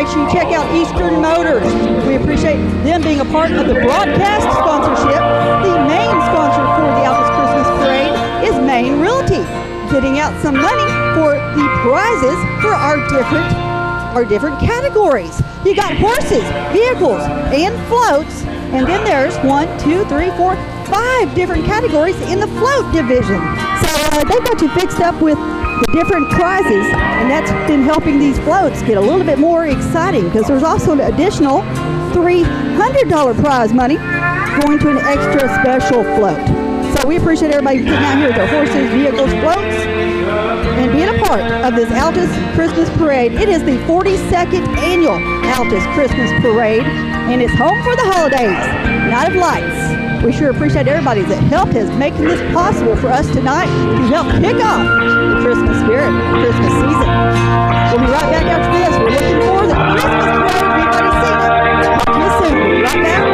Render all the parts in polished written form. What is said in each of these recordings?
make sure you check out Eastern Motors. We appreciate them being a part of the broadcast sponsorship. The main sponsor for the Altus Christmas Parade is Maine Realty, getting out some money for the prizes for our different categories. You got horses, vehicles, and floats, and then there's 1, 2, 3, 4, 5 different categories in the float division. So they've got you fixed up with the different prizes, and that's been helping these floats get a little bit more exciting, because there's also an additional $300 prize money going to an extra special float. So we appreciate everybody getting out here with their horses, vehicles, floats, and being a part of this Altus Christmas Parade. It is the 42nd annual Altus Christmas Parade, and it's home for the holidays, Night of Lights. We sure appreciate everybody that helped us making this possible for us tonight to help kick off the Christmas spirit, Christmas season. We'll be right back after this. We're looking for the Christmas Parade. Everybody's seen it. Talk to you soon. We'll be right back.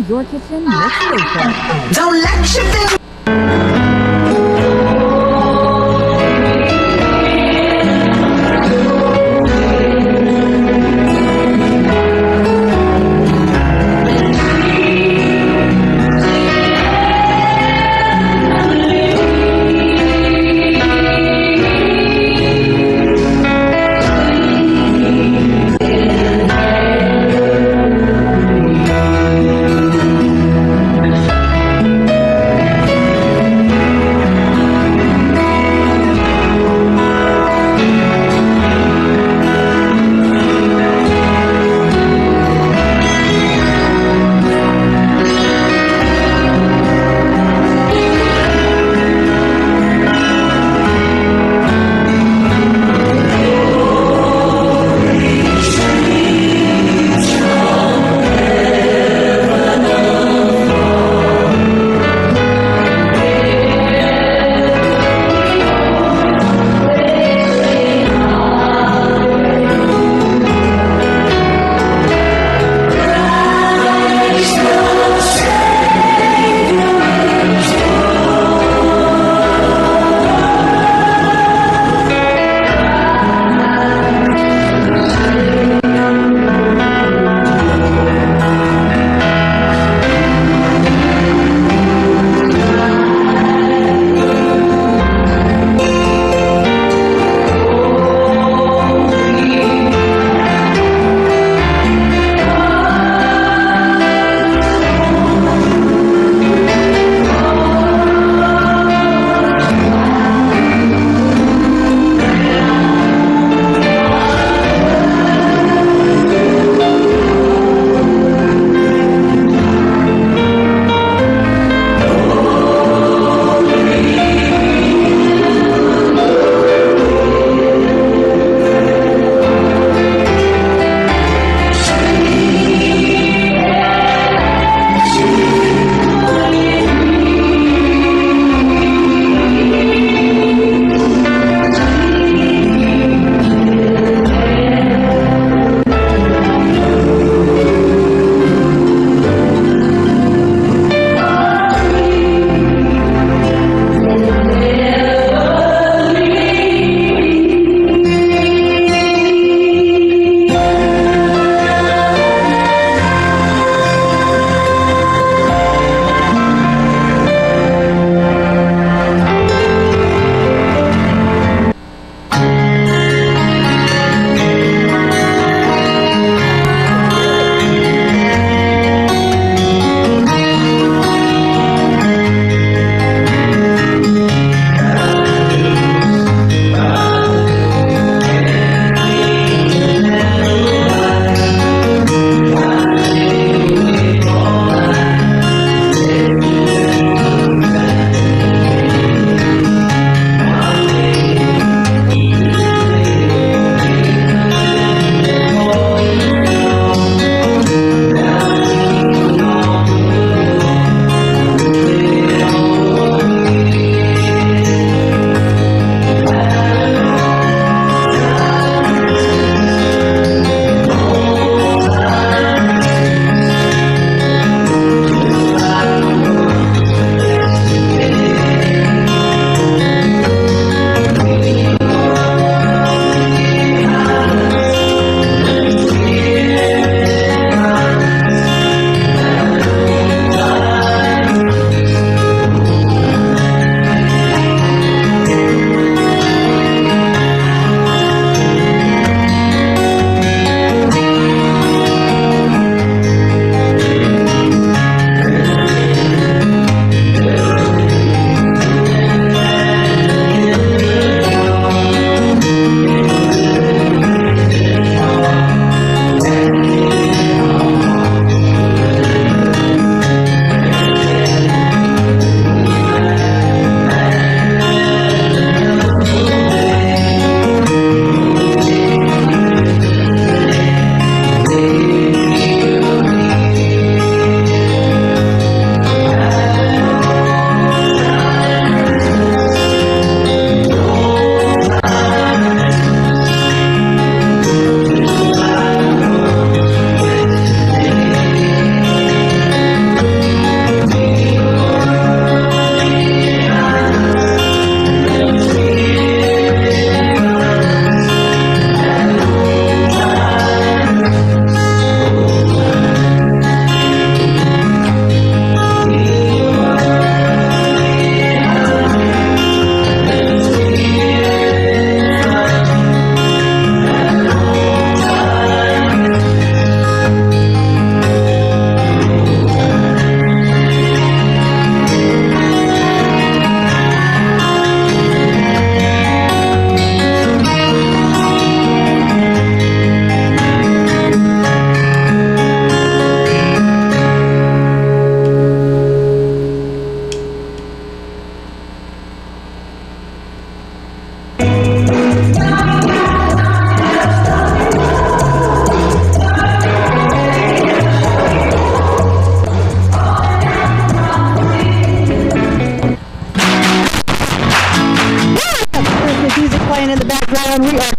Your kitchen, your station. Don't let you think.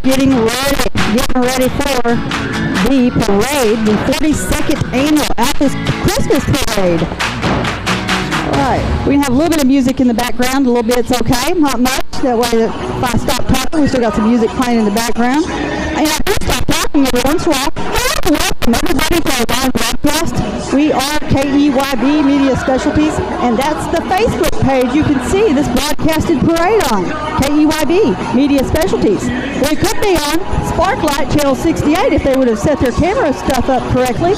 getting ready for the parade, the 42nd annual Altus Christmas Parade. All right, we can have a little bit of music in the background, a little bit's okay, not much. That way that if I stop talking, we still got some music playing in the background. And I do stop talking every once in a while. Welcome everybody to our live broadcast. We are KEYB Media Specialties, and that's the Facebook page you can see this broadcasted parade on. KEYB Media Specialties. We could be on Sparklight Channel 68 if they would have set their camera stuff up correctly.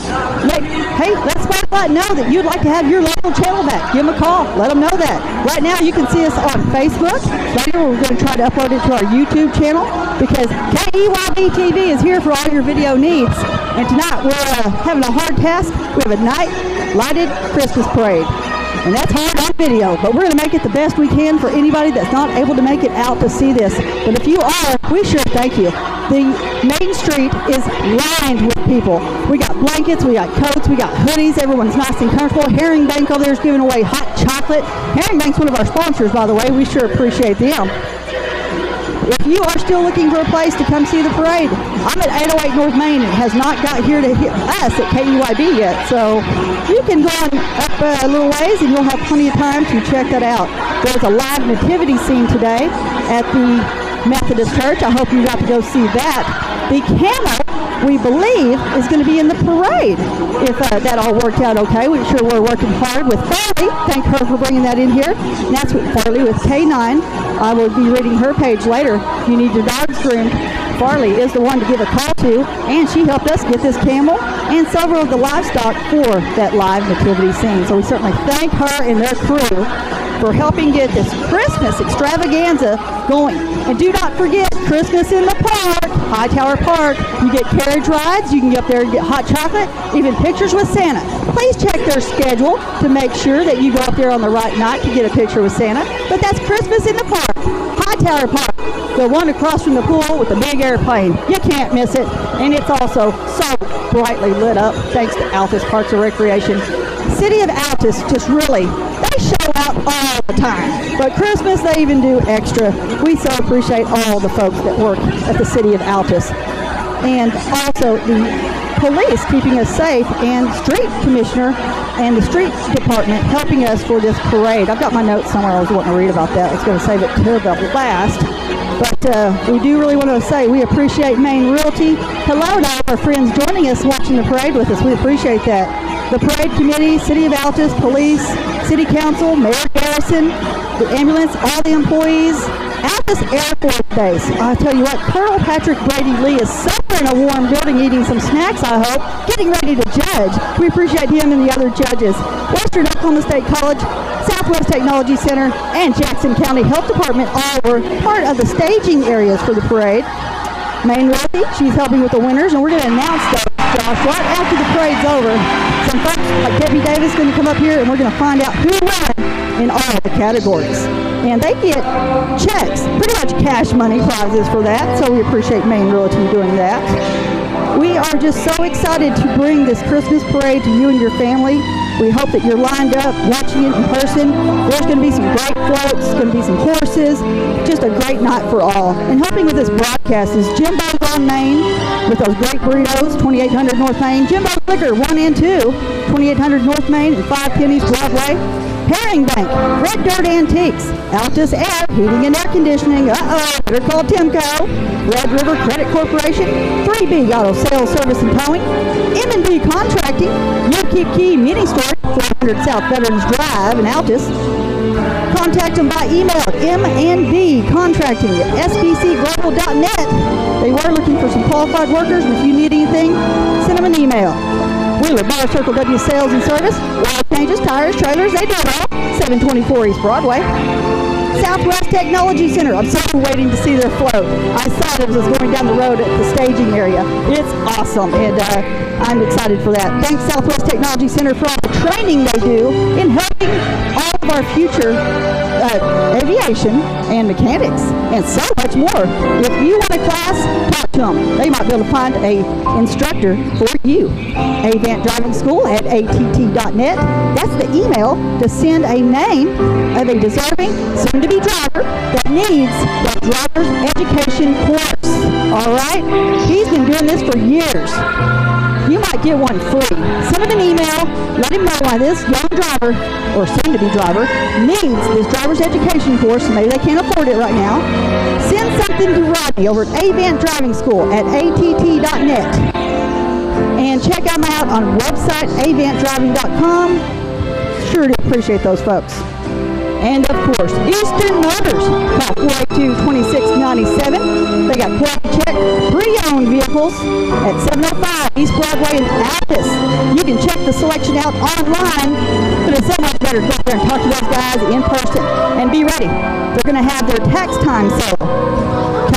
Hey, let Sparklight know that you'd like to have your local channel back. Give them a call. Let them know that. Right now you can see us on Facebook. Later we're going to try to upload it to our YouTube channel because KEYB TV is here for all your video needs. And tonight we're having a hard task. We have a night lighted Christmas parade. And that's hard on video, but we're going to make it the best we can for anybody that's not able to make it out to see this. But if you are, we sure thank you. The main street is lined with people. We got blankets, we got coats, we got hoodies. Everyone's nice and comfortable. Herring Bank over there is giving away hot chocolate. Herring Bank's one of our sponsors, by the way. We sure appreciate them. If you are still looking for a place to come see the parade, I'm at 808 North Main. It has not got here to us at KEYB yet, so you can go on up a little ways and you'll have plenty of time to check that out. There's a live nativity scene today at the Methodist Church. I hope you got to go see that. The camo, we believe, is going to be in the parade, if that all worked out okay. We're sure we're working hard with Farley. Thank her for bringing that in here. And that's with Farley with K9. I will be reading her page later. If you need your dogs groomed, Farley is the one to give a call to, and she helped us get this camel and several of the livestock for that live nativity scene. So we certainly thank her and their crew for helping get this Christmas extravaganza going. And do not forget Christmas in the Park, Hightower Park. You get carriage rides, you can get up there and get hot chocolate, even pictures with Santa. Please check their schedule to make sure that you go up there on the right night to get a picture with Santa. But that's Christmas in the Park, Hightower Park, the one across from the pool with the big airplane. You can't miss it. And it's also so brightly lit up thanks to Altus Parks and Recreation. City of Altus just really, they show out all the time. But Christmas, they even do extra. We so appreciate all the folks that work at the City of Altus. And also the police keeping us safe, and street commissioner and the street department helping us for this parade. I've got my notes somewhere. I was wanting to read about that. I was going to save it to the last. But we do really want to say we appreciate Maine Realty. Hello to all our friends joining us watching the parade with us. We appreciate that. The parade committee, City of Altus, police, City Council, Mayor Garrison, the ambulance, all the employees, Altus Air Force Base. I tell you what, Colonel Patrick Brady Lee is somewhere in a warm building eating some snacks, I hope, getting ready to judge. We appreciate him and the other judges. Western Oklahoma State College, Southwest Technology Center, and Jackson County Health Department all were part of the staging areas for the parade. Maine Realty, she's helping with the winners, and we're going to announce those, Josh, right after the parade's over. Some folks like Debbie Davis going to come up here, and we're going to find out who won in all the categories. And they get checks, pretty much cash money prizes for that, so we appreciate Maine Realty doing that. We are just so excited to bring this Christmas parade to you and your family. We hope that you're lined up watching it in person. There's going to be some great floats, there's going to be some horses, just a great night for all. And helping with this broadcast is Jimbo's on Main with those great burritos, 2800 North Main. Jimbo's Liquor 1 and 2, 2800 North Main and 5 Pennies Broadway. Herring Bank, Red Dirt Antiques, Altus Air, Heating and Air Conditioning, better call Timco, Red River Credit Corporation, 3B Auto Sales Service and Towing, M&D Contracting, Keep Key Meeting Store, 400 South Veterans Drive in Altus. Contact them by email at mndcontracting at sbcglobal.net. They were looking for some qualified workers, and if you need anything, send them an email. Wheeler Bar Circle W Sales and Service, oil changes, tires, trailers, they do it all. 724 East Broadway. Southwest Technology Center. I'm so waiting to see their float. I saw it as I was going down the road at the staging area. It's awesome, and I'm excited for that. Thanks Southwest Technology Center for all the training they do in helping all of our future aviation and mechanics and so much more. If you want a class, talk to them. They might be able to find a instructor for you. Avant Driving School at att.net. That's the email to send a name of a deserving, soon-to-be driver that needs that driver's education course. All right? He's been doing this for years. You might get one free. Send him an email. Let him know why this young driver, or soon-to-be driver, needs this driver's education course. Maybe they can't afford it right now. Send something to Rodney over at Avant Driving School at att.net. And check them out on website avantdriving.com. Sure to appreciate those folks. And of course, Eastern Motors, call 482-2697. They got quality check pre-owned vehicles at 705 East Broadway in Altus. You can check the selection out online, but it's so much better to go there and talk to those guys in person. And be ready. They're going to have their tax time sale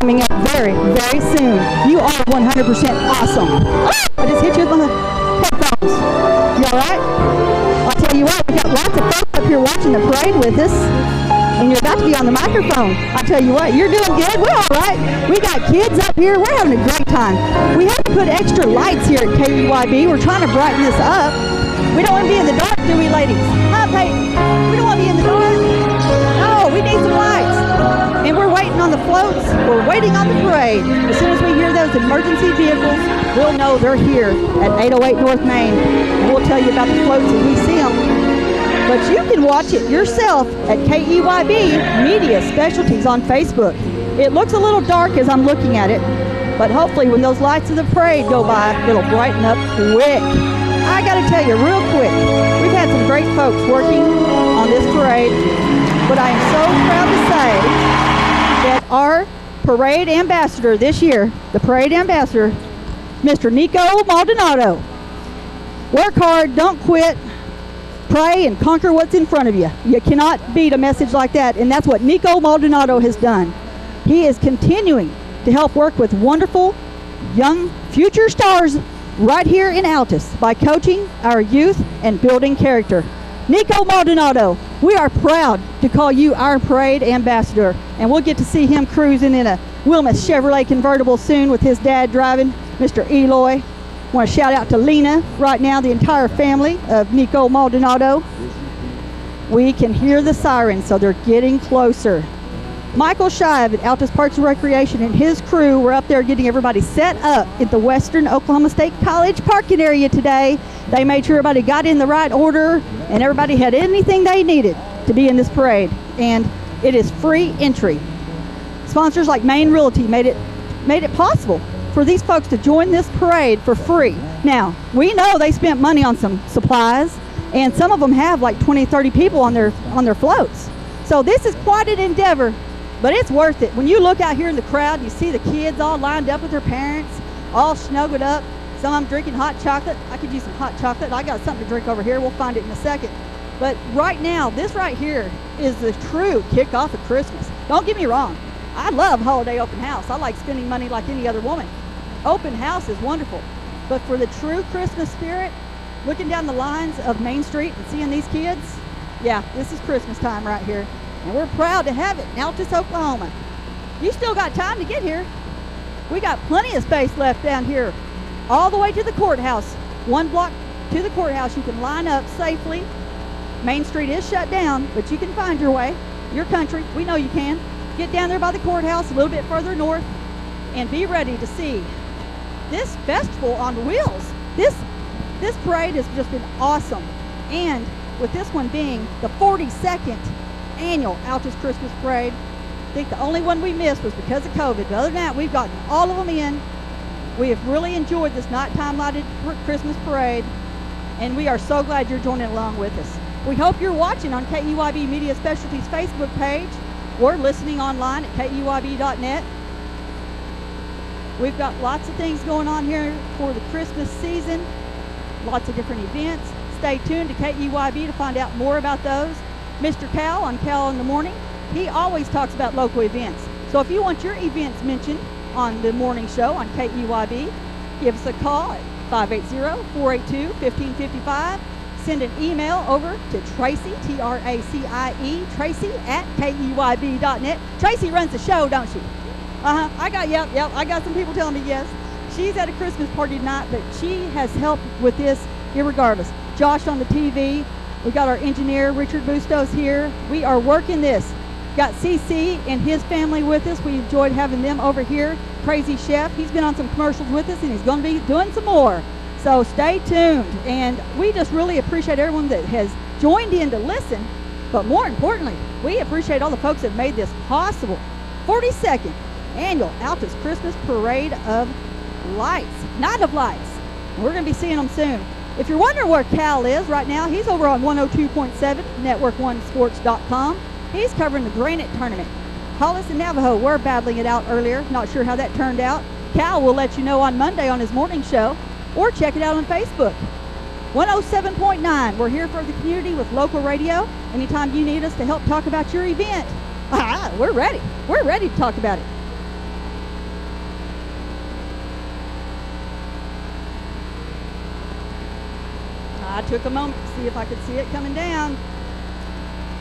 coming up very, very soon. You are 100% awesome. I just hit you with my headphones. You all right? I'll tell you what, we got lots of folks up here watching the parade with us, and you're about to be on the microphone. I'll tell you what, you're doing good. We're all right. We got kids up here. We're having a great time. We have to put extra lights here at KEYB. We're trying to brighten this up. We don't want to be in the dark, do we, ladies? Huh, Peyton? We don't want to be in the dark. No, we need some lights. And we're waiting on the floats. We're waiting on the parade. As soon as we hear those emergency vehicles, we'll know they're here at 808 North Main. And we'll tell you about the floats as we see them. But you can watch it yourself at KEYB Media Specialties on Facebook. It looks a little dark as I'm looking at it, but hopefully when those lights of the parade go by, it'll brighten up quick. I got to tell you real quick, we've had some great folks working on this parade, but I am so proud to say that our parade ambassador this year, the parade ambassador, Mr. Nico Maldonado. Work hard, don't quit, pray and conquer what's in front of you. You cannot beat a message like that, and that's what Nico Maldonado has done. He is continuing to help work with wonderful young future stars right here in Altus by coaching our youth and building character. Nico Maldonado, we are proud to call you our parade ambassador, and we'll get to see him cruising in a Wilmeth Chevrolet convertible soon with his dad driving, Mr. Eloy. I want to shout out to Lena right now, the entire family of Nico Maldonado. We can hear the sirens, so they're getting closer. Michael Shive at Altus Parks and Recreation and his crew were up there getting everybody set up at the Western Oklahoma State College parking area today. They made sure everybody got in the right order and everybody had anything they needed to be in this parade. And it is free entry. Sponsors like Maine Realty made it possible for these folks to join this parade for free. Now, we know they spent money on some supplies, and some of them have like 20, 30 people on their floats. So this is quite an endeavor, but it's worth it. When you look out here in the crowd, you see the kids all lined up with their parents, all snuggled up. Some of them drinking hot chocolate. I could use some hot chocolate. I got something to drink over here. We'll find it in a second. But right now, this right here is the true kickoff of Christmas. Don't get me wrong. I love holiday open house. I like spending money like any other woman. Open house is wonderful. But for the true Christmas spirit, looking down the lines of Main Street and seeing these kids, yeah, this is Christmas time right here. And we're proud to have it in Altus, Oklahoma. You still got time to get here. We got plenty of space left down here, all the way to the courthouse. 1 block to the courthouse, you can line up safely. Main Street is shut down, but you can find your way, your country. We know you can. Get down there by the courthouse a little bit further north and be ready to see this festival on wheels. This parade has just been awesome. And with this one being the 42nd annual Altus Christmas Parade, I think the only one we missed was because of COVID. But other than that, we've gotten all of them in. We have really enjoyed this nighttime lighted Christmas parade, and we are so glad you're joining along with us. We hope you're watching on KEYB Media Specialties Facebook page or listening online at KEYB.net. We've got lots of things going on here for the Christmas season, lots of different events. Stay tuned to KEYB to find out more about those. Mr. Cal on Cal in the Morning, he always talks about local events. So if you want your events mentioned on the morning show on KEYB, give us a call at 580-482-1555. Send an email over to Tracy, Tracie, Tracy at KEYB.net. Tracy runs the show, don't she? I got some people telling me yes. She's at a Christmas party tonight, but she has helped with this irregardless. Josh on the TV. We got our engineer, Richard Bustos, here. We are working this. Got CC and his family with us. We enjoyed having them over here crazy chef. He's been on some commercials with us, and he's going to be doing some more. So stay tuned. And we just really appreciate everyone that has joined in to listen. But more importantly, we appreciate all the folks that made this possible. 42nd Annual Altus Christmas Parade of Lights, Night of Lights. And we're going to be seeing them soon. If you're wondering where Cal is right now, he's over on 102.7, network1sports.com. He's covering the Granite Tournament. Hollis and Navajo were battling it out earlier. Not sure how that turned out. Cal will let you know on Monday on his morning show, or check it out on Facebook. 107.9, we're here for the community with local radio. Anytime you need us to help talk about your event, we're ready. We're ready to talk about it. I took a moment to see if I could see it coming down.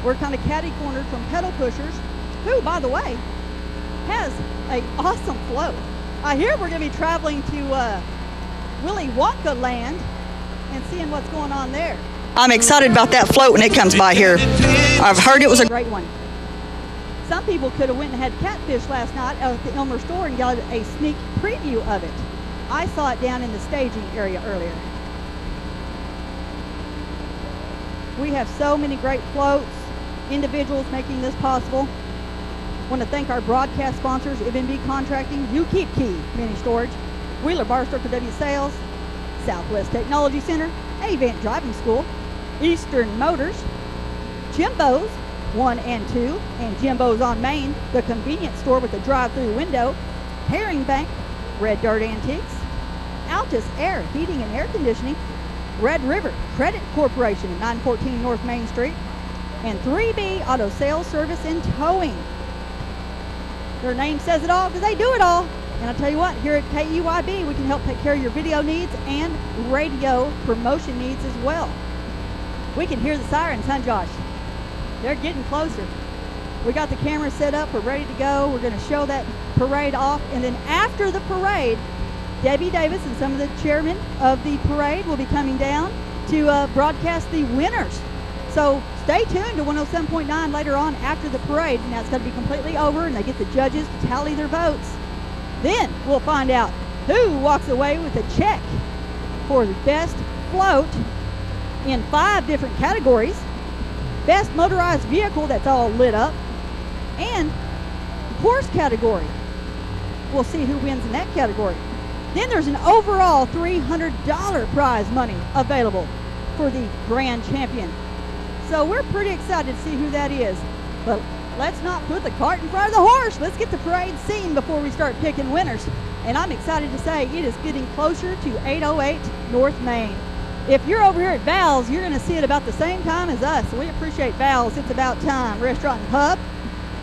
We're kind of catty-cornered from pedal pushers, who, by the way, has an awesome float. I hear we're going to be traveling to Willy Wonka land and seeing what's going on there. I'm excited about that float when it comes by here. I've heard it was a great one. Some people could have went and had catfish last night out at the Elmer store and got a sneak preview of it. I saw it down in the staging area earlier. We have so many great floats, individuals making this possible. I want to thank our broadcast sponsors, MB Contracting, You Keep Key Mini Storage, Wheeler Bar Circle W Sales, Southwest Technology Center, Avant Driving School, Eastern Motors, Jimbo's 1 and 2, and Jimbo's on Main, the convenience store with a drive-through window, Herring Bank, Red Dirt Antiques, Altus Air Heating and Air Conditioning, Red River Credit Corporation, 914 North Main Street, and 3B Auto Sales Service and Towing. Their name says it all because they do it all. And I'll tell you what, here at KEYB, we can help take care of your video needs and radio promotion needs as well. We can hear the sirens, huh, Josh? They're getting closer. We got the camera set up. We're ready to go. We're going to show that parade off. And then after the parade, Debbie Davis and some of the chairmen of the parade will be coming down to broadcast the winners. So stay tuned to 107.9 later on after the parade. Now it's going to be completely over, and they get the judges to tally their votes. Then we'll find out who walks away with a check for the best float in 5 different categories, best motorized vehicle that's all lit up, and horse category. We'll see who wins in that category. Then there's an overall $300 prize money available for the grand champion. So we're pretty excited to see who that is. But let's not put the cart in front of the horse. Let's get the parade seen before we start picking winners. And I'm excited to say it is getting closer to 808 North Main. If you're over here at Val's, you're going to see it about the same time as us. So we appreciate Val's. It's about time. Restaurant and Pub,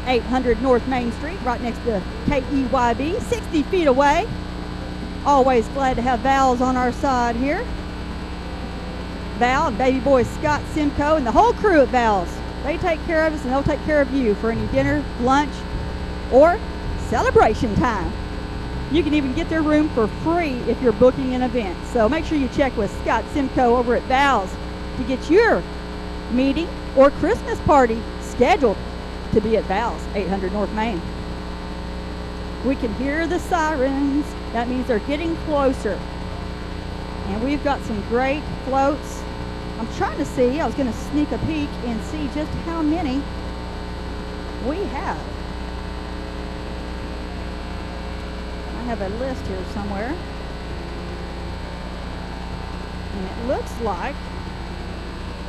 800 North Main Street, right next to KEYB, 60 feet away. Always glad to have Val's on our side here. Val and baby boy Scott Simcoe and the whole crew at Val's. They take care of us, and they'll take care of you for any dinner, lunch, or celebration time. You can even get their room for free if you're booking an event. So make sure you check with Scott Simcoe over at Val's to get your meeting or Christmas party scheduled to be at Val's, 800 North Main. We can hear the sirens. That means they're getting closer. And we've got some great floats. I'm trying to see, I was going to sneak a peek and see just how many we have. I have a list here somewhere. And it looks like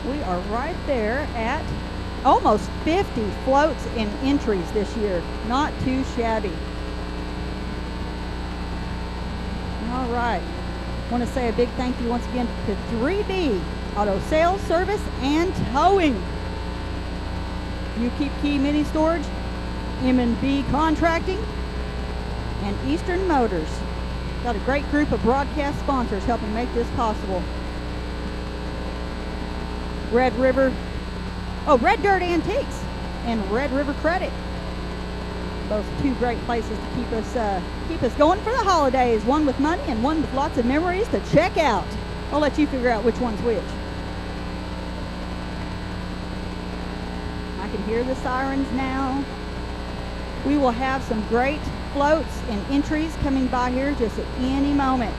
we are right there at almost 50 floats and entries this year. Not too shabby. All right. I want to say a big thank you once again to 3B Auto Sales Service and Towing, You Keep Key Mini Storage, M&B Contracting, and Eastern Motors. Got a great group of broadcast sponsors helping make this possible. Red Dirt Antiques and Red River Credit. Those are 2 great places to keep us going for the holidays. One with money and one with lots of memories to check out. I'll let you figure out which one's which. I can hear the sirens now. We will have some great floats and entries coming by here just at any moment.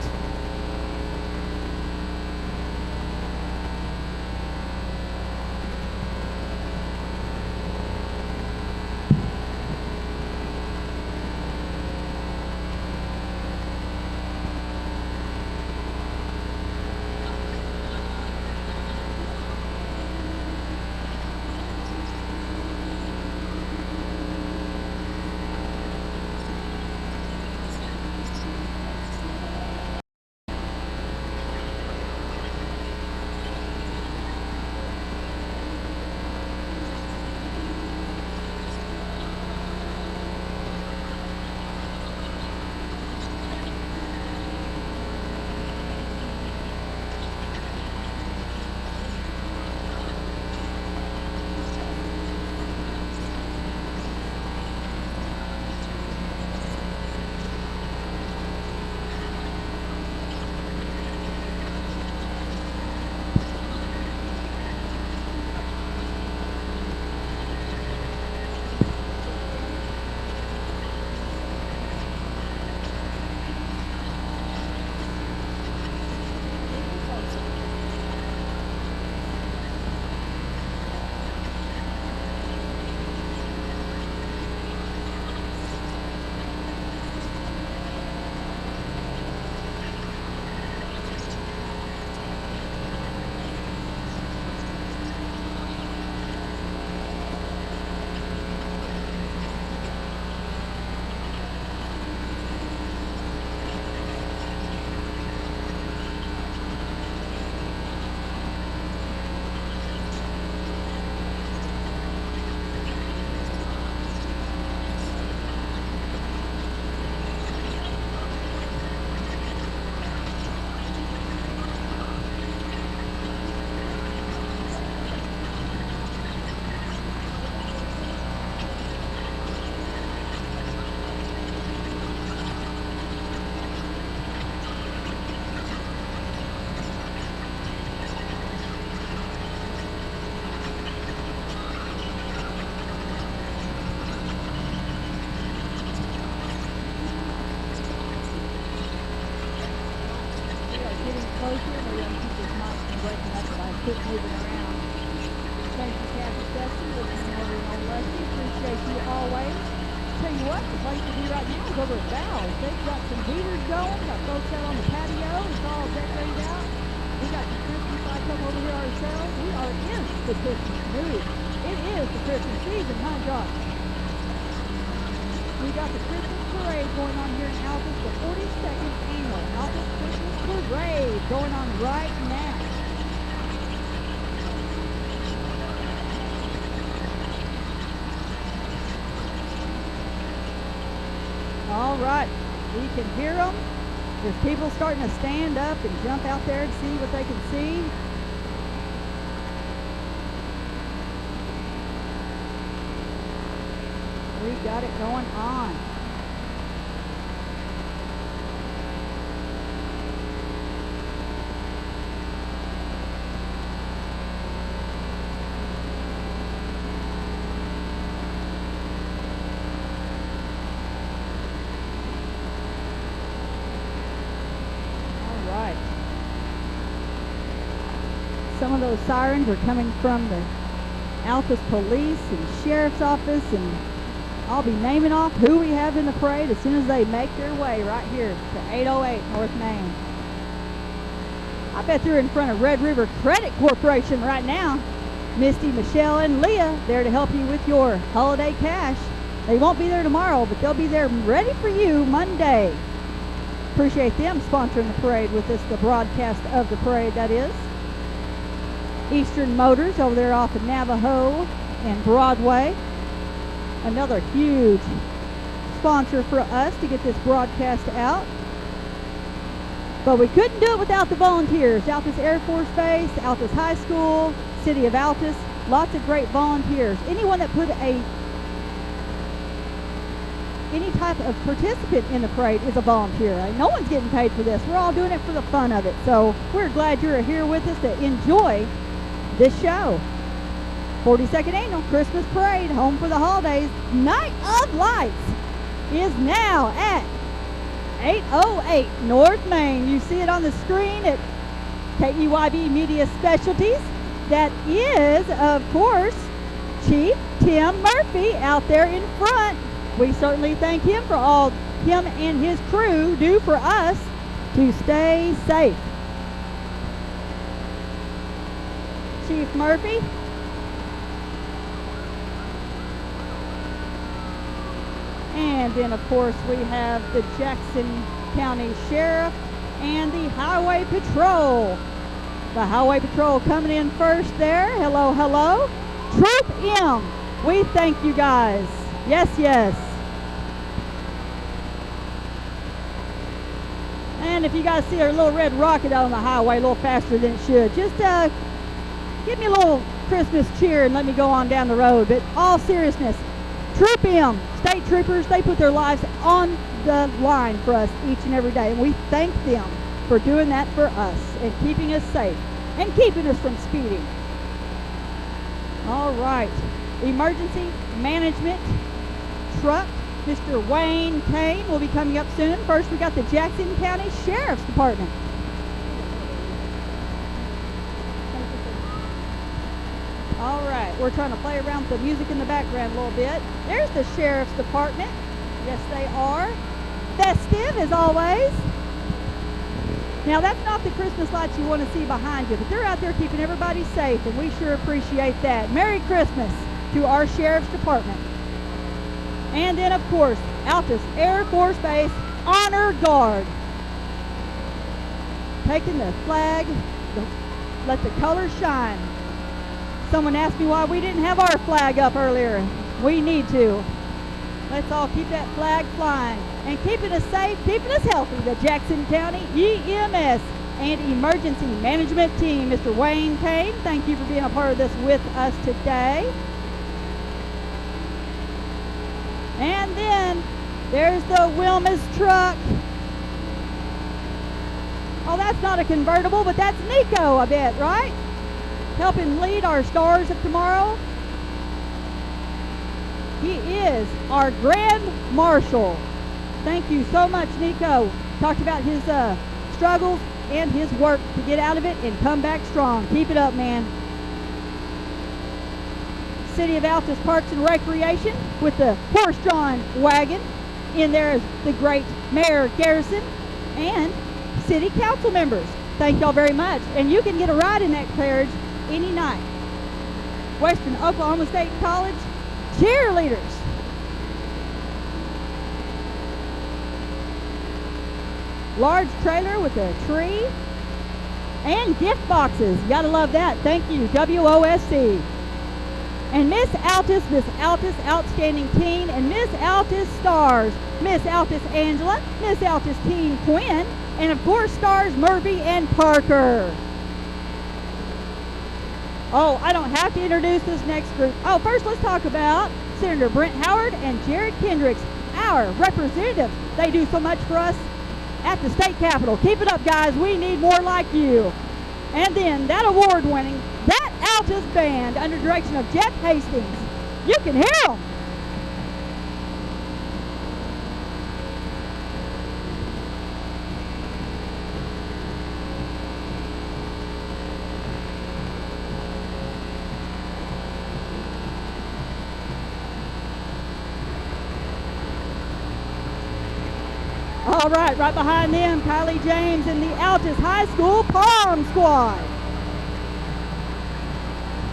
Moving around. Thank you, Kathy Session, listening over in Old Lusty. Appreciate you always. Tell you what, the place to be right now is over at Val's. They've got some heaters going, got folks out on the patio, it's all decorated out. We got the Christmas lights up over here ourselves. We are in the Christmas mood. It is the Christmas season, huh, Josh? We got the Christmas parade going on here in Altus, the 42nd annual Altus Christmas parade going on right now. All right, we can hear them. There's people starting to stand up and jump out there and see what they can see. We got it going on. Some of those sirens are coming from the Altus Police and Sheriff's Office, and I'll be naming off who we have in the parade as soon as they make their way right here to 808 North Main. I bet they're in front of Red River Credit Corporation right now. Misty, Michelle, and Leah there to help you with your holiday cash. They won't be there tomorrow, but they'll be there ready for you Monday. Appreciate them sponsoring the parade with us, the broadcast of the parade, that is. Eastern Motors over there off of Navajo and Broadway. Another huge sponsor for us to get this broadcast out. But we couldn't do it without the volunteers. Altus Air Force Base, Altus High School, City of Altus, lots of great volunteers. Anyone that put any type of participant in the parade is a volunteer. No one's getting paid for this. We're all doing it for the fun of it. So we're glad you're here with us to enjoy this show. 42nd Annual Christmas Parade, home for the holidays, Night of Lights. is now at 808 North Main. You see it on the screen at KEYB Media Specialties. That is, of course, Chief Tim Murphy out there in front. We certainly thank him for all him and his crew do for us to stay safe. Chief Murphy. And then, of course, we have the Jackson County Sheriff and the Highway Patrol. The Highway Patrol coming in first there. Hello, hello. Troop M, we thank you guys. Yes, yes. And if you guys see our little red rocket out on the highway a little faster than it should, just give me a little Christmas cheer and let me go on down the road. But all seriousness, Troop M, state troopers, they put their lives on the line for us each and every day. And we thank them for doing that for us and keeping us safe and keeping us from speeding. All right, emergency management truck, Mr. Wayne Kane will be coming up soon. First, we got the Jackson County Sheriff's Department. All right, we're trying to play around with the music in the background a little bit. There's the Sheriff's Department. Yes, they are. Festive as always. Now, that's not the Christmas lights you want to see behind you, but they're out there keeping everybody safe, and we sure appreciate that. Merry Christmas to our Sheriff's Department. And then, of course, Altus Air Force Base Honor Guard. Taking the flag, let the colors shine. Someone asked me why we didn't have our flag up earlier. We need to. Let's all keep that flag flying and keeping us safe, keeping us healthy. The Jackson County EMS and Emergency Management Team. Mr. Wayne Kane, thank you for being a part of this with us today. And then there's the Wilma's truck. Oh, that's not a convertible, but that's Nico, I bet, right? Helping lead our Stars of Tomorrow. He is our Grand Marshal. Thank you so much, Nico. Talked about his struggles and his work to get out of it and come back strong. Keep it up, man. City of Altus Parks and Recreation with the horse-drawn wagon. In there is the great Mayor Garrison and City Council members. Thank y'all very much. And you can get a ride in that carriage any night. Western Oklahoma State College cheerleaders. Large trailer with a tree and gift boxes. You gotta love that. Thank you, WOSC. And Miss Altus Outstanding Teen, and Miss Altus Stars, Miss Altus Angela, Miss Altus Teen Quinn, and of course Stars Murphy and Parker. Oh, I don't have to introduce this next group. Oh, first let's talk about Senator Brent Howard and Jared Kendricks, our representatives. They do so much for us at the state capitol. Keep it up, guys. We need more like you. And then that award-winning, that Altus band under direction of Jeff Hastings. You can hear them. All right, right behind them, Kylie James and the Altus High School Pom Squad.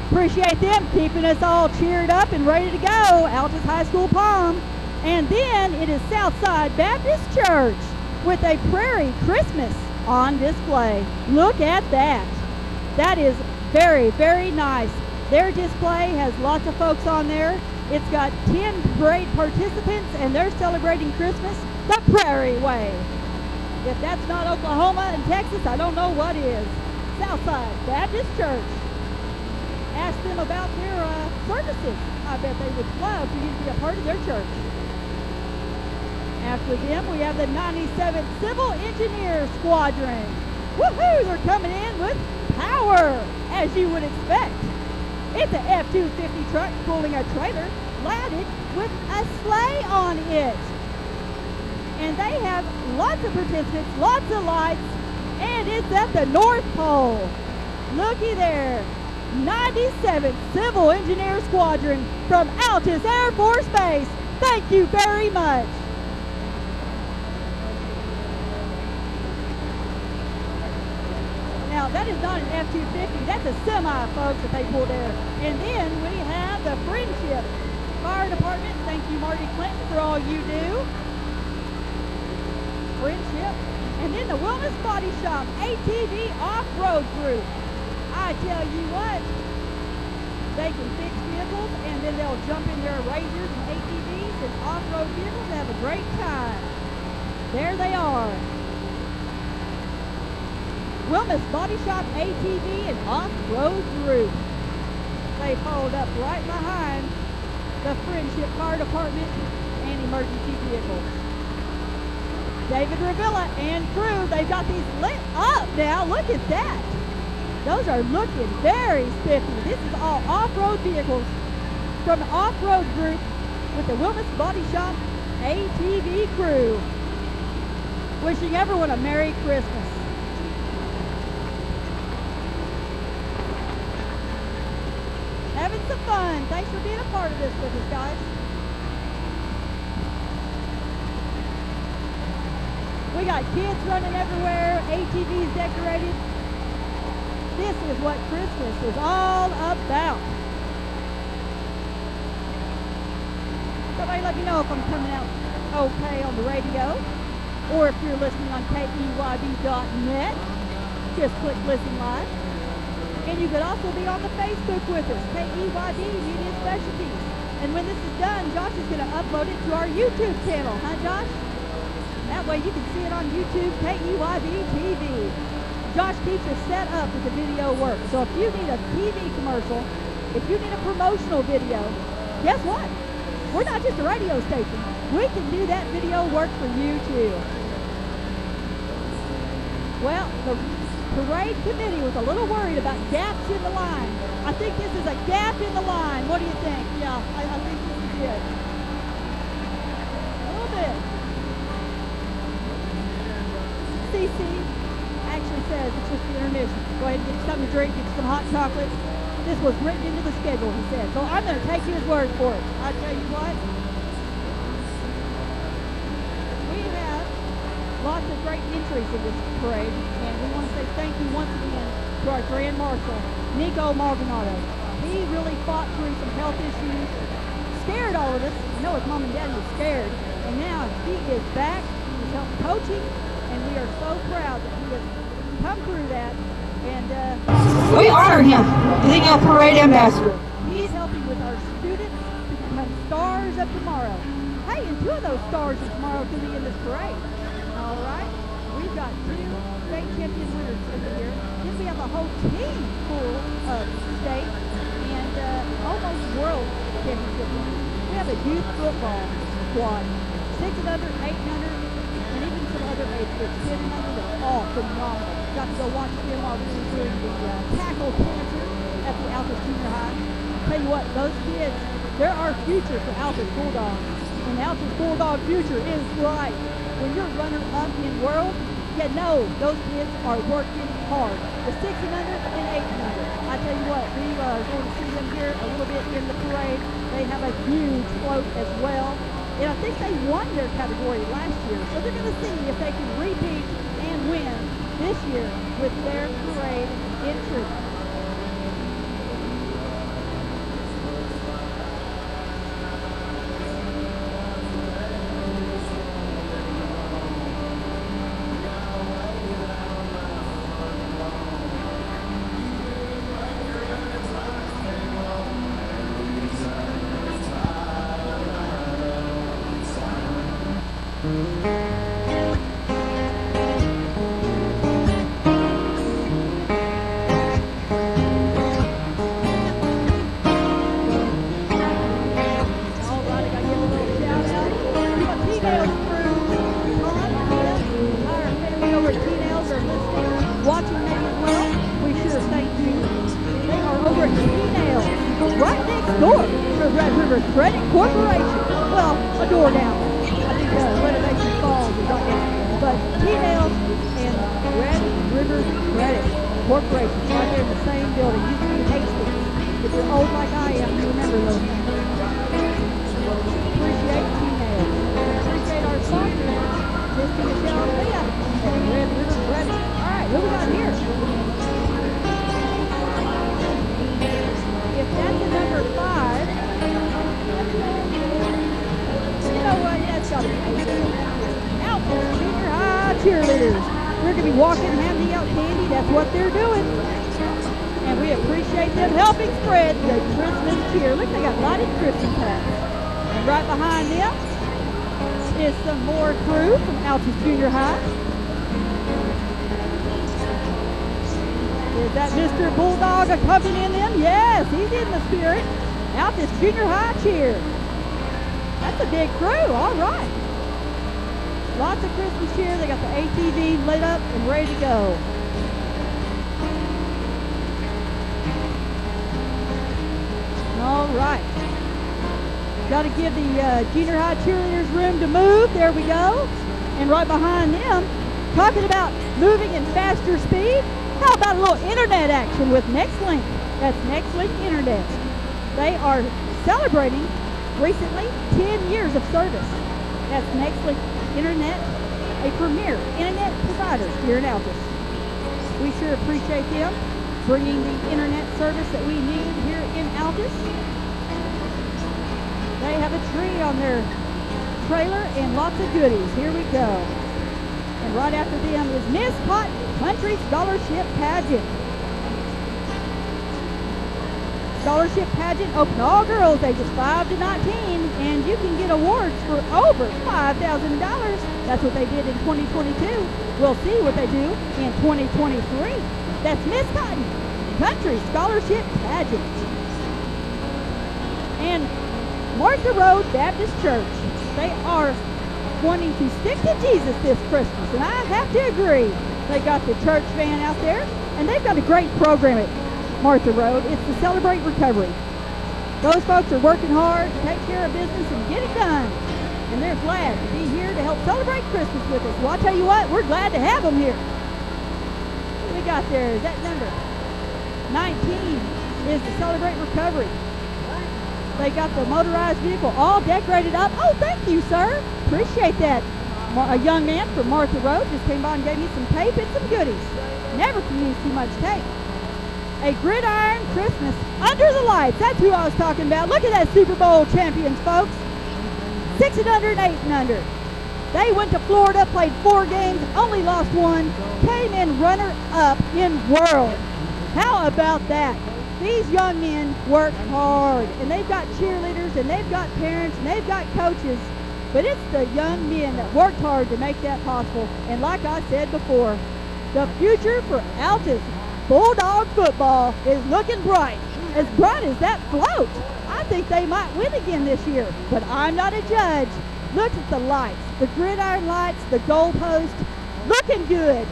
Appreciate them keeping us all cheered up and ready to go. Altus High School Pom. And then it is Southside Baptist Church with a Prairie Christmas on display. Look at that. That is very, very nice. Their display has lots of folks on there. It's got 10 parade participants, and they're celebrating Christmas the Prairie way. If that's not Oklahoma and Texas, I don't know what is. Southside Baptist Church. Ask them about their services. I bet they would love for you to be a part of their church. After them, we have the 97th Civil Engineer Squadron. Woohoo! They're coming in with power, as you would expect. It's a F-250 truck pulling a trailer ladded with a sleigh on it. And they have lots of participants, lots of lights, and it's at the North Pole. Looky there. 97th Civil Engineer Squadron from Altus Air Force Base. Thank you very much. Now, that is not an F-250. That's a semi, folks, that they pulled there. And then we have the Friendship Fire Department. Thank you, Marty Clinton, for all you do. Friendship. And then the Wellness Body Shop ATV Off-Road Group. I tell you what, they can fix vehicles, and then they'll jump in their Razors and ATVs and off-road vehicles and have a great time. There they are. Wellness Body Shop ATV and Off-Road Group. They followed up right behind the Friendship Fire Department and Emergency Vehicles. David Revilla and crew, they've got these lit up now. Look at that. Those are looking very spiffy. This is all off-road vehicles from the off-road group with the Wellness Body Shop ATV crew. Wishing everyone a Merry Christmas. Having some fun. Thanks for being a part of this with us, guys. We got kids running everywhere, ATVs decorated. This is what Christmas is all about. Somebody let me know if I'm coming out okay on the radio, or if you're listening on KEYB.net. Just click listen live. And you could also be on the Facebook with us, KEYB Media Specialties. And when this is done, Josh is going to upload it to our YouTube channel, huh, Josh? That way you can see it on YouTube, KEYB TV. Josh keeps us set up with the video work. So if you need a TV commercial, if you need a promotional video, guess what? We're not just a radio station. We can do that video work for you too. Well, the parade committee was a little worried about gaps in the line. I think this is a gap in the line. What do you think? Yeah, I think this is it. A little bit. CC actually says it's just the intermission. Go ahead and get you something to drink, get you some hot chocolate. This was written into the schedule, he said. So I'm going to take his word for it. I tell you what, we have lots of great entries in this parade, and we want to say thank you once again to our Grand Marshal, Nico Maldonado. He really fought through some health issues, scared all of us. You know his mom and dad was scared, and now he is back. He's helped coaching, and we are so proud that he has come through that. And we honor him being a parade ambassador. He's helping with our students to become stars of tomorrow. Hey, and two of those stars of tomorrow can be in this parade. All right, we've got two state champion winners in here. Then we have a whole team full of state and almost world championship winners. We have a youth football squad, 6 and under, 8 and under, and even some other age groups, 10 and under. They're all phenomenal. Got to go watch them while we were doing the tackle cancer at the Altus Junior High. Tell you what, those kids, they're our future for Altus Bulldogs. And Altus Bulldog future is bright. When you're runner-up in world, you know those kids are working hard. The 6 and under and 8 and under. I tell you what, we are going to see them here a little bit in the parade. They have a huge float as well. And I think they won their category last year. So they're going to see if they can repeat and win this year with their parade entry. Credit Corporation. Well, a door down. I think renovation Falls is right now. But T-Nails and Red River Credit Corporation right there in the same building. Used to be Hastings. If you're old like I am, you remember those names. Appreciate T-Nails. Appreciate our sponsors, Misty Michelle and Leah at Red River Credit. All right, who we got here? If that's a number 5, you know what? Yeah, it's got to be Altus Junior High cheerleaders. They're going to be walking, handing out candy. That's what they're doing. And we appreciate them helping spread the Christmas cheer. Look, they got lighted Christmas hats. And right behind them is some more crew from Altus Junior High. Is that Mr. Bulldog accompanying them? Yes, he's in the spirit. Altus Junior High cheer. That's a big crew. All right. Lots of Christmas cheer. They got the ATV lit up and ready to go. All right. Got to give the junior high cheerleaders room to move. There we go. And right behind them, talking about moving in faster speed, how about a little internet action with Nextlink? That's Nextlink Internet. They are celebrating recently 10 years of service. That's Nextlink Internet, a premier internet provider here in Altus. We sure appreciate them bringing the internet service that we need here in Altus. They have a tree on their trailer and lots of goodies. Here we go. And right after them is Miss Cotton Country Scholarship Pageant. Scholarship Pageant open to all girls ages 5 to 19, and you can get awards for over $5,000. That's what they did in 2022. We'll see what they do in 2023. That's Miss Cotton Country Scholarship Pageant. And Martha Road Baptist Church, they are wanting to stick to Jesus this Christmas, and I have to agree. They got the church van out there, and they've got a great program at Martha Road. It's to celebrate recovery. Those folks are working hard to take care of business and get it done, and they're glad to be here to help celebrate Christmas with us. Well, I'll tell you what, we're glad to have them here. What we got there? Is that number 19 is to celebrate recovery. They got the motorized vehicle all decorated up. Oh, thank you, sir. Appreciate that. A young man from Martha Road just came by and gave me some tape and some goodies. Never can use too much tape. A gridiron Christmas under the lights. That's who I was talking about. Look at that Super Bowl champions, folks. 6 and under and 8 and under. They went to Florida, played 4 games, only lost 1, came in runner-up in world. How about that? These young men work hard, and they've got cheerleaders, and they've got parents, and they've got coaches. But it's the young men that worked hard to make that possible. And like I said before, the future for Altus Bulldog football is looking bright. As bright as that float. I think they might win again this year, but I'm not a judge. Look at the lights, the gridiron lights, the goalpost, looking good.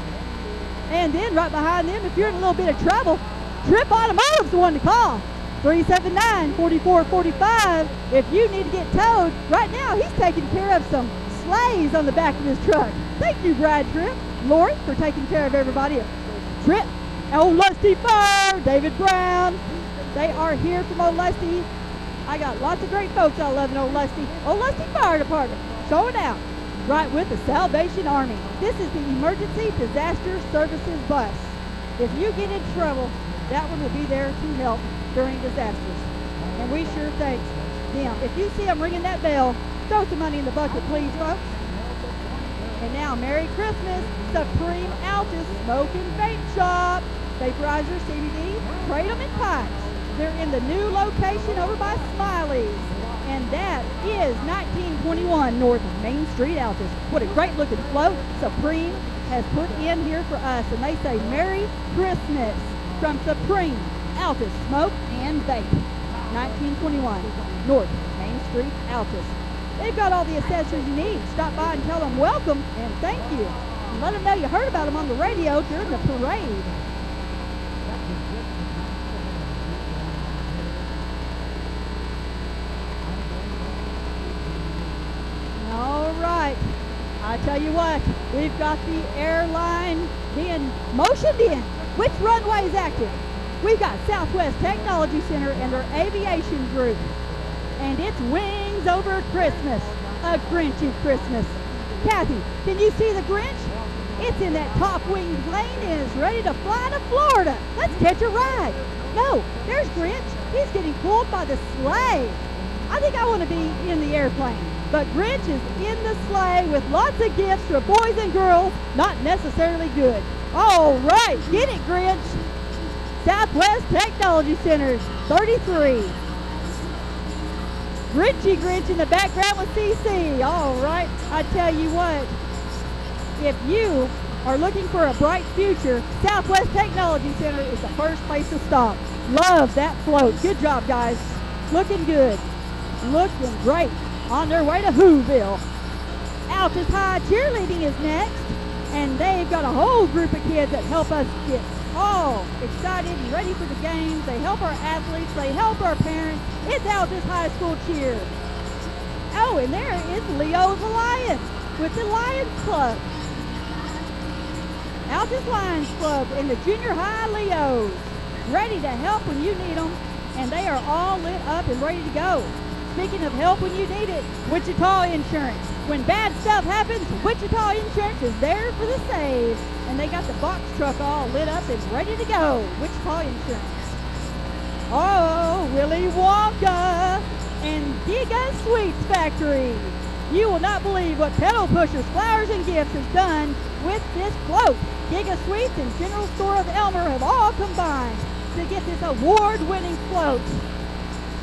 And then right behind them, if you're in a little bit of trouble, Trip Automotive's the one to call. 379-4445. If you need to get towed, right now he's taking care of some sleighs on the back of his truck. Thank you, Brad Tripp, Lori, for taking care of everybody at Tripp. Old Lusty Fire, David Brown. They are here from Old Lusty. I got lots of great folks I love in Old Lusty. Old Lusty Fire Department, showing out right with the Salvation Army. This is the Emergency Disaster Services bus. If you get in trouble, that one will be there to help during disasters. And we sure thank them. If you see them ringing that bell, throw some money in the bucket, please, folks. And now, Merry Christmas, Supreme Altus Smoke and Vape Shop. Vaporizer, CBD, Kratom, and Pipes. They're in the new location over by Smiley's. And that is 1921 North Main Street, Altus. What a great looking float Supreme has put in here for us. And they say Merry Christmas from Supreme Altus Smoke and Vape. 1921 North Main Street, Altus. They've got all the accessories you need. Stop by and tell them welcome and thank you. And let them know you heard about them on the radio during the parade. All right. I tell you what, we've got the airline being motioned in. Which runway is active? We've got Southwest Technology Center and their aviation group. And it's Wings Over Christmas, a Grinchy Christmas. Kathy, can you see the Grinch? It's in that top wing plane and is ready to fly to Florida. Let's catch a ride. No, there's Grinch. He's getting pulled by the sleigh. I think I want to be in the airplane. But Grinch is in the sleigh with lots of gifts for boys and girls, not necessarily good. All right, get it, Grinch. Southwest Technology Center, 33. Grinchy Grinch in the background with CC. All right, I tell you what, if you are looking for a bright future, Southwest Technology Center is the first place to stop. Love that float. Good job, guys. Looking good. Looking great. On their way to Whoville. Altus High Cheerleading is next, and they've got a whole group of kids that help us get all excited and ready for the games. They help our athletes. They help our parents. It's Altus High School Cheer. Oh, and there is Leo's Alliance with the Lions Club. Altus Lions Club and the Junior High Leos, ready to help when you need them, and they are all lit up and ready to go. Speaking of help when you need it, Wichita Insurance. When bad stuff happens, Wichita Insurance is there for the save. And they got the box truck all lit up and ready to go. Wichita Insurance. Oh, Willy Wonka and Giga Sweets Factory. You will not believe what Pedal Pushers, Flowers, and Gifts has done with this float. Giga Sweets and General Store of Elmer have all combined to get this award-winning float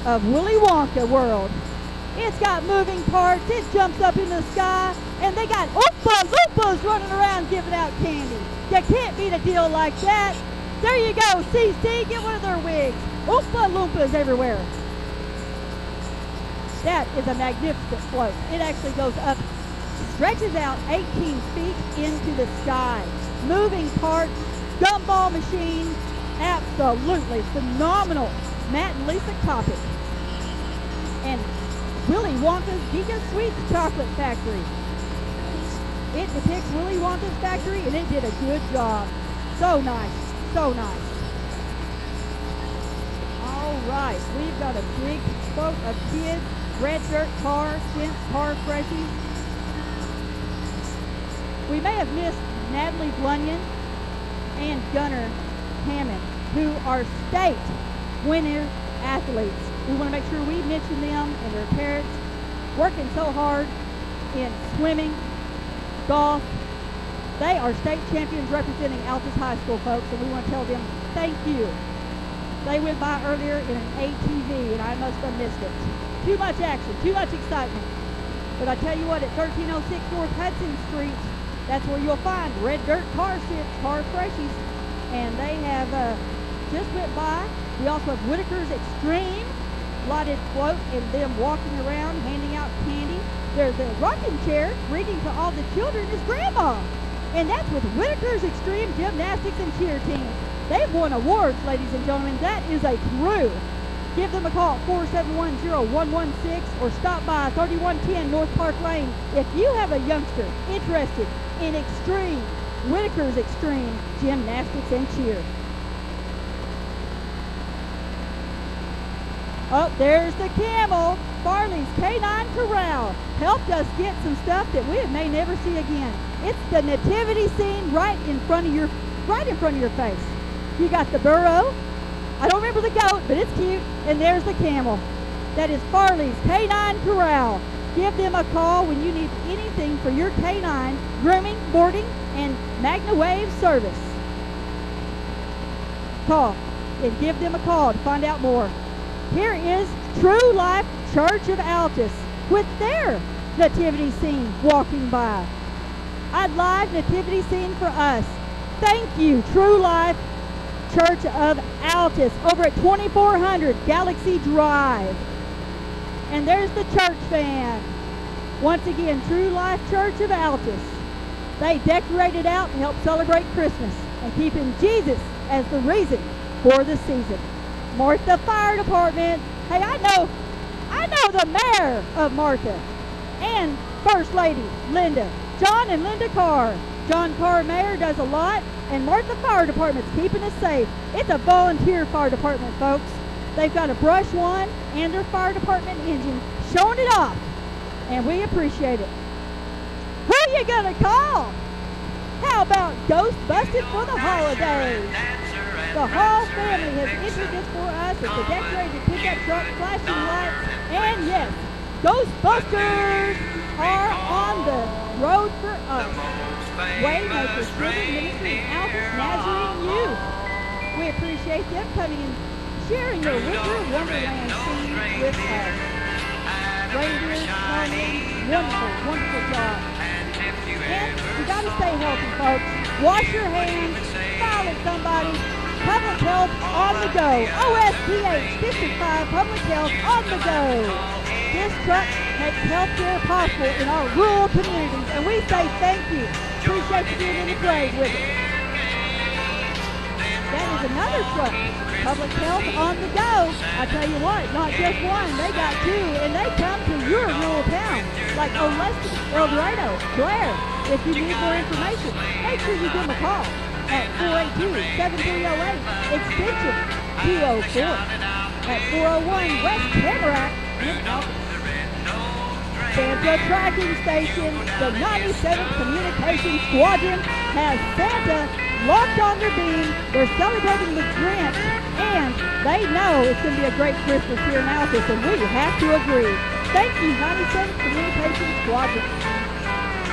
of Willy Wonka World. It's got moving parts, it jumps up in the sky, and they got Oompa Loompas running around giving out candy. You can't beat a deal like that. There you go, CC, get one of their wigs. Oompa Loompas everywhere. That is a magnificent float. It actually goes up, stretches out 18 feet into the sky. Moving parts, gumball machine, absolutely phenomenal. Matt and Lisa Coppett. And Willy Wonka's Giga Sweets Chocolate Factory. It depicts Willy Wonka's factory, and it did a good job. So nice, so nice. All right, we've got a big boat of kids, red dirt car, Scents Car Freshies. We may have missed Natalie Blunion and Gunnar Hammond, who are state winner athletes. We want to make sure we mention them and their parents, working so hard in swimming, golf. They are state champions representing Altus High School, folks, and we want to tell them thank you. They went by earlier in an ATV, and I must have missed it. Too much action, too much excitement. But I tell you what, at 1306 North Hudson Street, that's where you'll find Red Dirt Car Scents, Car Freshies, and they have just went by. We also have Whitaker's Extreme lighted float and them walking around handing out candy. There's a rocking chair reading to all the children is Grandma. And that's with Whitaker's Extreme Gymnastics and Cheer Team. They've won awards, ladies and gentlemen. That is a crew. Give them a call at 471-0116 or stop by 3110 North Park Lane if you have a youngster interested in extreme, Whitaker's Extreme Gymnastics and Cheer. Oh, there's the camel. Farley's K9 Corral helped us get some stuff that we may never see again. It's the nativity scene right in front of your face. You got the burro. I don't remember the goat, but it's cute. And there's the camel. That is Farley's K9 Corral. Give them a call when you need anything for your K9 grooming, boarding, and Magna Wave service. Call and give them a call to find out more. Here is True Life Church of Altus with their nativity scene walking by. A live nativity scene for us. Thank you, True Life Church of Altus over at 2400 Galaxy Drive. And there's the church van. Once again, True Life Church of Altus. They decorated out to help celebrate Christmas and keeping Jesus as the reason for the season. Martha Fire Department. Hey, I know the mayor of Martha and First Lady Linda John and Linda Carr. John Carr, Mayor, does a lot, and Martha Fire Department's keeping us safe. It's a volunteer fire department, folks. They've got a brush one and their fire department engine showing it off, and we appreciate it. Who you gonna call? How about Ghostbusted for the holidays? The Hall family has issued this for us. It's a decorated pickup truck, flashing lights, and yes, Ghostbusters are on the road for us. Waymakers River Ministry and Altus Nazarene Youth. We appreciate them coming and sharing their winter wonderland scene with us. Reindeer, snowmen, wonderful, wonderful job. And you got to stay healthy, folks. Wash your hands, smile at somebody. Public health on the go. OSPH 55 Public Health on the go. This truck makes healthcare possible in our rural communities, and we say thank you. Appreciate you being in the parade with us. That is another truck. Public health on the go. I tell you what, not just one, they got two, and they come to your rural town, like Olesti, El Dorado, Blair. If you need more information, make sure you give them a call at 482-7308, extension 204, at 401 West Tamarack in Altus. Santa Tracking Station, the 97th Communications Squadron, has Santa locked on their beam. They're celebrating with Grant, and they know it's going to be a great Christmas here in Altus, and we have to agree. Thank you, 97th Communications Squadron.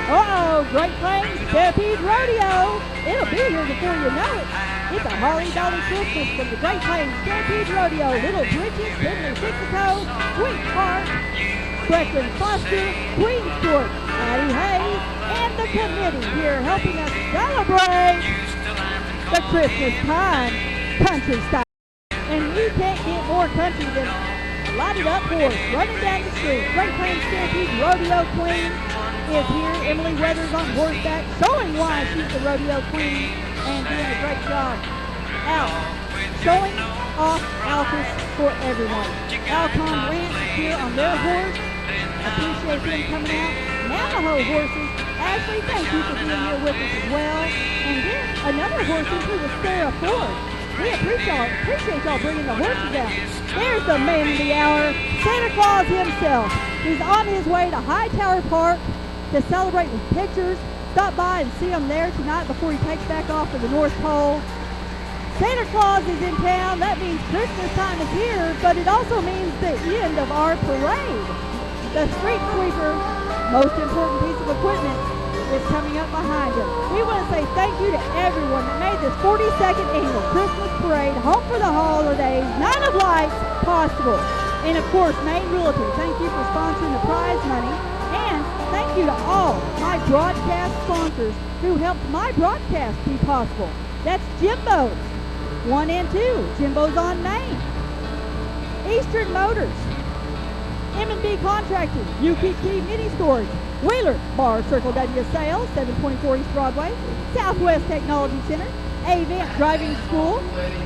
Uh-oh, Great Plains Stampede Rodeo. It'll be here before you know it. It's a holly dolly Christmas from the Great Plains Stampede Rodeo. Little Bridges, Finley, Mexico, Sweet Park, Breckland Foster, Queensport, Patty Hayes, and the committee here helping us celebrate the Christmas time country style. And you can't get more country than a lighted up horse running down the street. Great Plains Stampede Rodeo Queen is here. Emily Weathers on horseback, showing why she's the rodeo queen and doing a great job out showing off Altus for everyone. Alcon Ranch is here on their horse. Appreciate them coming out. Navajo horses. Ashley, thank you for being here with us as well. And then another horse entry was Sarah Ford. We appreciate y'all bringing the horses out. There's the man of the hour, Santa Claus himself. He's on his way to Hightower Park to celebrate with pictures. Stop by and see him there tonight before he takes back off to the North Pole. Santa Claus is in town. That means Christmas time is here, but it also means the end of our parade. The street sweeper, most important piece of equipment, is coming up behind him. We want to say thank you to everyone that made this 42nd annual Christmas parade, Home for the Holidays, Night of Lights, possible. And of course, Maine Realty, thank you for sponsoring the prize money. And thank you to all my broadcast sponsors who helped my broadcast be possible. That's Jimbo's 1 and 2, Jimbo's on Main, Eastern Motors, M&B Contracting, UPT Mini Storage, Wheeler Bar Circle W Sales, 724 East Broadway, Southwest Technology Center, Avant Driving School,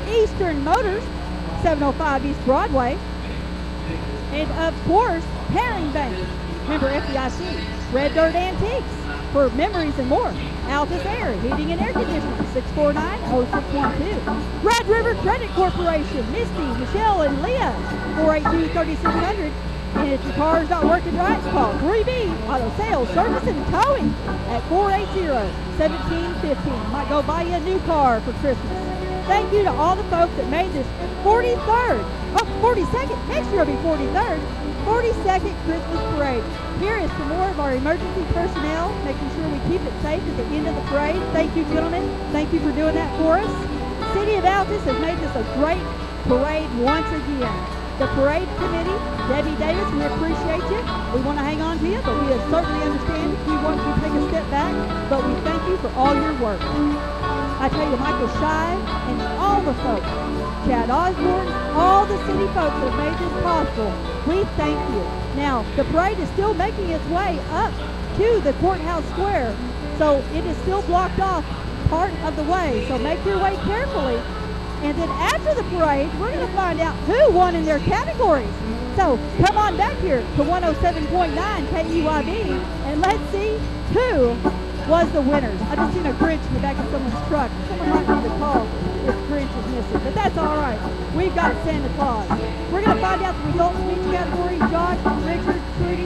Eastern Motors, 705 East Broadway, and of course, Herring Bank, member FDIC, Red Dirt Antiques, for memories and more. Altus Air, Heating and Air Conditioning, 649-0612. Red River Credit Corporation, Misty, Michelle, and Leah, 482-3600. And if your car's not working right, call 3B Auto Sales, Service, and Towing at 480-1715. Might go buy you a new car for Christmas. Thank you to all the folks that made this 42nd, next year will be 43rd, 42nd Christmas Parade. Here is some more of our emergency personnel, making sure we keep it safe at the end of the parade. Thank you, gentlemen. Thank you for doing that for us. City of Altus has made this a great parade once again. The parade committee, Debbie Davis, we appreciate you. We want to hang on to you, but we certainly understand if you want to take a step back, but we thank you for all your work. I tell you, Michael Shive and all the folks, Chad Osborne, all the city folks that have made this possible, we thank you. Now, the parade is still making its way up to the courthouse square, so it is still blocked off part of the way, so make your way carefully And then after the parade, we're going to find out who won in their categories. So come on back here to 107.9 KEYB and let's see who was the winners. I just seen a Grinch in the back of someone's truck. Someone might need to call if Grinch is missing, but that's all right. We've got Santa Claus. We're going to find out the results of each category. Josh, Richard, Trudy,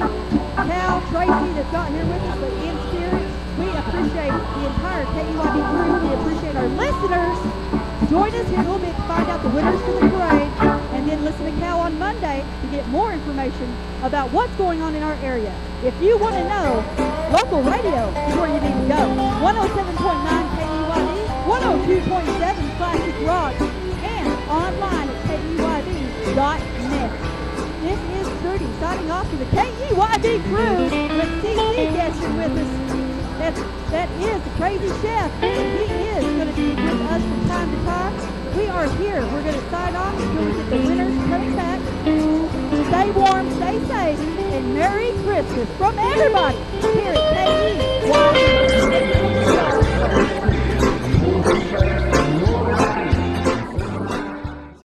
Cal, Tracy that's not here with us, but in spirit. We appreciate the entire KEYB crew. We appreciate our listeners. Join us here in a little bit to find out the winners for the parade, and then listen to Cal on Monday to get more information about what's going on in our area. If you want to know, local radio is where you need to go. 107.9 KEYB, 102.7 Classic Rock, and online at KEYB.net. This is Trudy signing off for the KEYB crew with CC guesting with us. That is the crazy chef. He is going to be with us from time to time. We are here. We're going to sign off until we get the winners coming back. Stay warm, stay safe, and Merry Christmas from everybody here at KEYB.